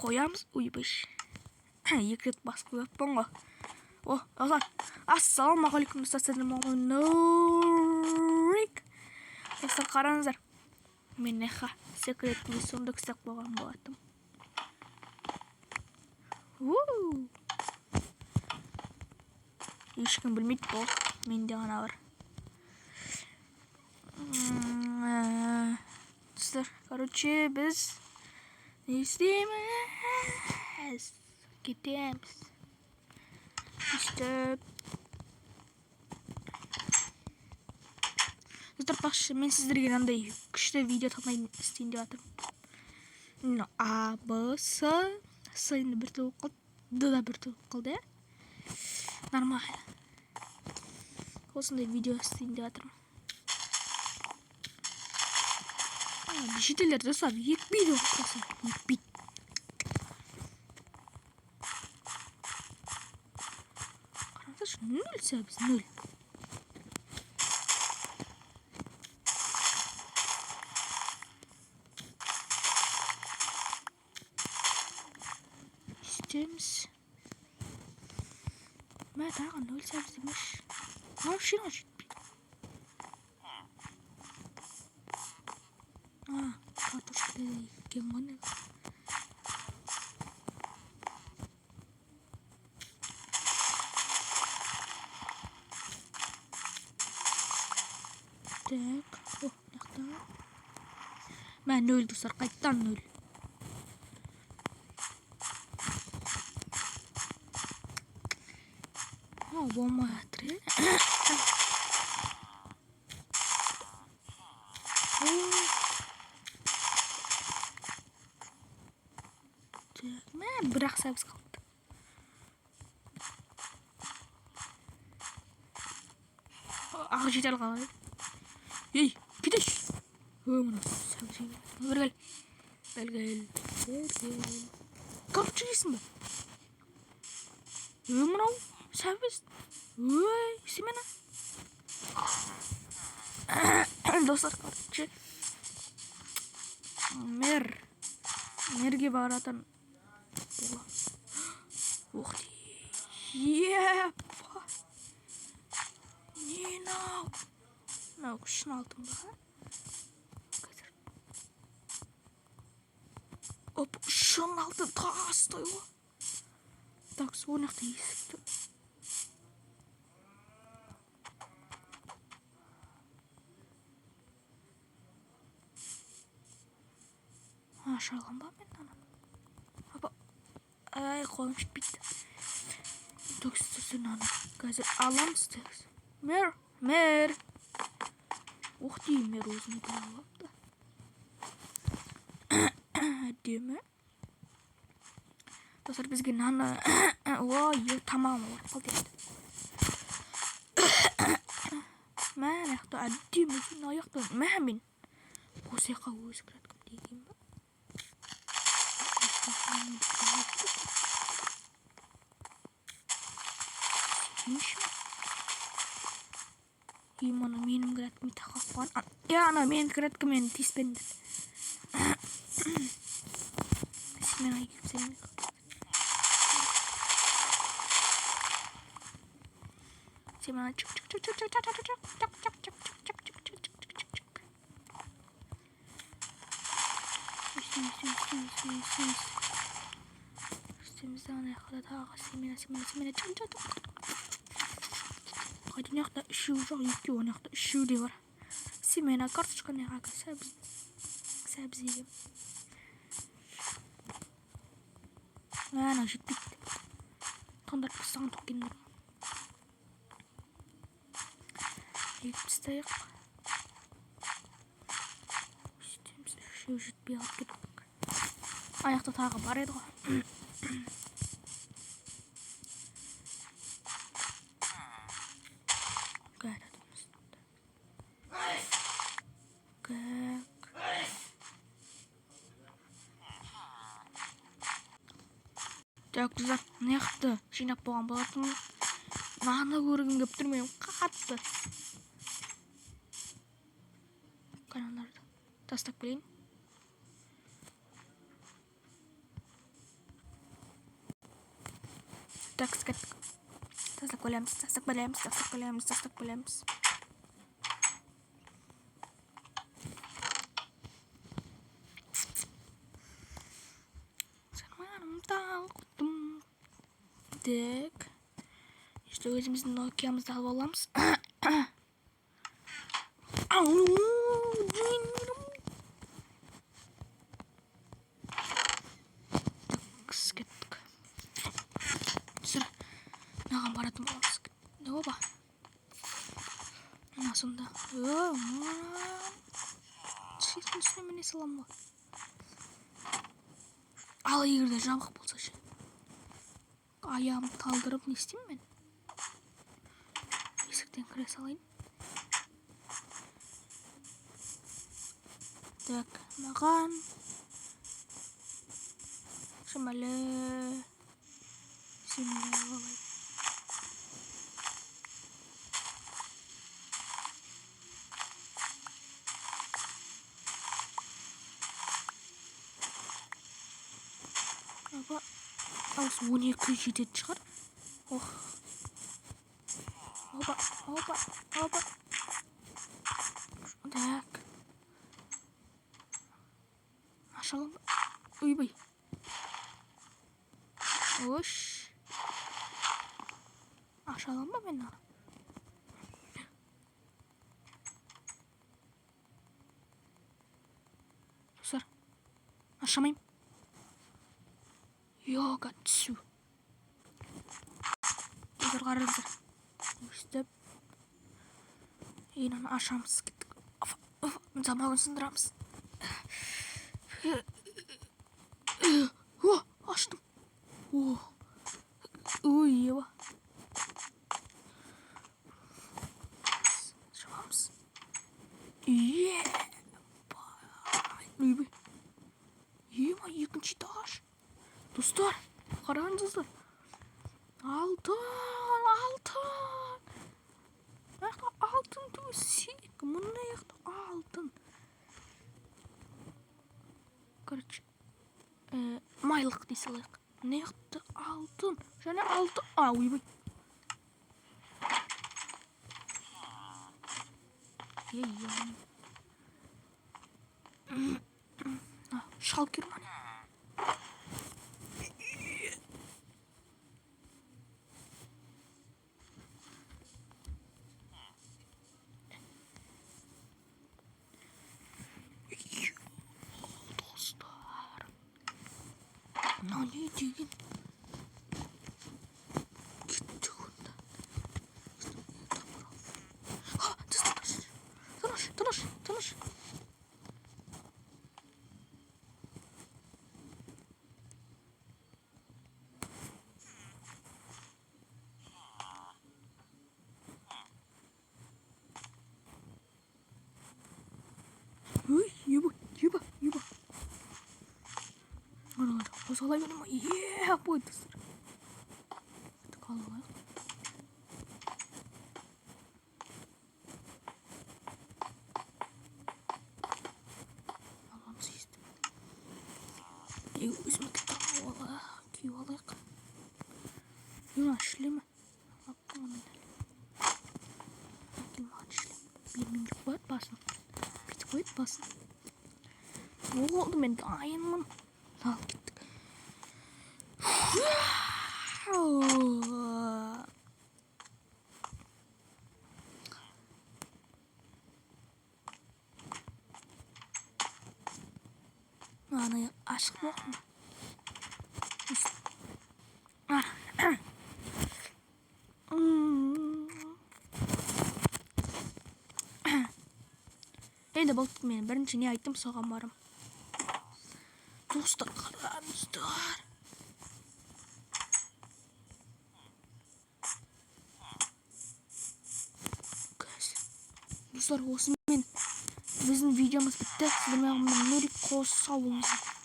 қоямыз. Ойбаш. Екі рет басып өтпін ғой. О, достар. Ассалаумағалейкум достар. Достар, қараңыздар. Мен неха секретный сундук істеп қойған болатым. Ешкім білмейді бұл. Менде ғана бар. Достар, короче, біз не істейміз? Кетеміз. Істеп. Достар, бақшы, мен сіздерге мынандай күшті видео тапмай істейін деп жатырмын. А, Б, С енді бір толып қалды. Д да бір толып қалды, нормально. Осындай видео істейін деп жатырмын. Шетелдер достар, екпейді оқытасы. Екпейді. Қараңыздаршы, 0 сәбіз, 0. Істеміз. Мә, тағы 0 сәбіз демеш. Вообще жетпейді. Картошка екен ғана. Так, о, мынақта. Мә, 0 достар, қайттан 0. Болмай жатыр, бірақ сәбіз қалды. Ағы жетел қалай. Ей, кетеш. Мына сәбіз егін. Бәргел. Короче, жейсің бі? Мынау сәбіз. Ой, семена. Достар, короче. Мерге баратын. Ух ты. Епа. Не нау. Мынау күшін алдым ба? Қазір. Оп, шын алды тастай ғой. Так, соңақта есікті. Шалған ба мен анам? Ай, қолым жетпейді. Төксізден аны. Қазір аламыз тегіз. Мэр. Ух дей, мэр өзіне бір алапты. Әдемі. Достар, бізге наны... Ой, тамағым бар қалды еді. Мән аяқты әдемі. Аяқты мәмен. Қосайқа өзі кіраткім деген ба? Ана менің кіраткім тақап қойған. Ана менің кіраткім мені тиіспендір. Мен айкеп сенің. Семена чук. Üstümüzde ayakta daha semena çak. Hadi ayakta üşüyor yok ayakta üşüyor diyor. Semena kartuşka ne kadar sebze. Ana ciddi. Tandır kısan tokin. Yetmişte yok. Üstümüzde üşüyor ciddi alıp gidiyor. Ayakta tağı var edi ғой. Так, қыздар, неяқты жинап болған болатын. Наны көргім кеп тұрмайым, қатты. Каналдарды тастап келейін. кеттік. Тастап бөлеміз. Так. İşte özümüzün Nokia'mızı alıp alamız. Kısket. Sıra. Nağam baratım olamız. Ne oba? Nasında? Çizgin üstüne ne salam var? Al yerde jabık bolsa şey. Ayağımı kaldırıp ne isteyeyim ben? Есіктен кіре салайын. Так, маған шамалы сенімді алайын. Апа, ауыз 12 жетеді шығар. Ох. Опа. Так. Ашалым. Ойбай. Ош. Ашалым ба мен ана? Достар. Ашамайым. Йога түсу. Достар қараңыздар. Өстіп. Енді ашамыз кеттік. Замағын сындырамыз. Аштым. Ой, ева. Жамамыз. Ойбай. Ема, екінші этаж. Достар, қараңыздар. Алтын төсек. Мына яқта алтын. Короче, майлық дей салайық. Мына яқта алтын. Және алтын. Ойбай. Шалкер мане. Ne diyeyim? Gitti onda. Tanış. Еба. Ana, bozalay benim. Buydu sıra. Tıkalım. Allah'ım sizde. Üzümü kitap ola. Kiyo alayık. Yuna işlemi. Baktım onu. Bakayım hadi işlemi. Bir mincik boyut basın. Bir boyut basın. Ne oldu ben de ayınmam. Al gittik. Anaya aşk yok mu? Neydi balık benim. Birinci ne ayttım soğan varım. Dostlar қараңыздар. Достар, осымен біздің видеомыз бітті. Сіздермен Нурик қоса болыңыздар.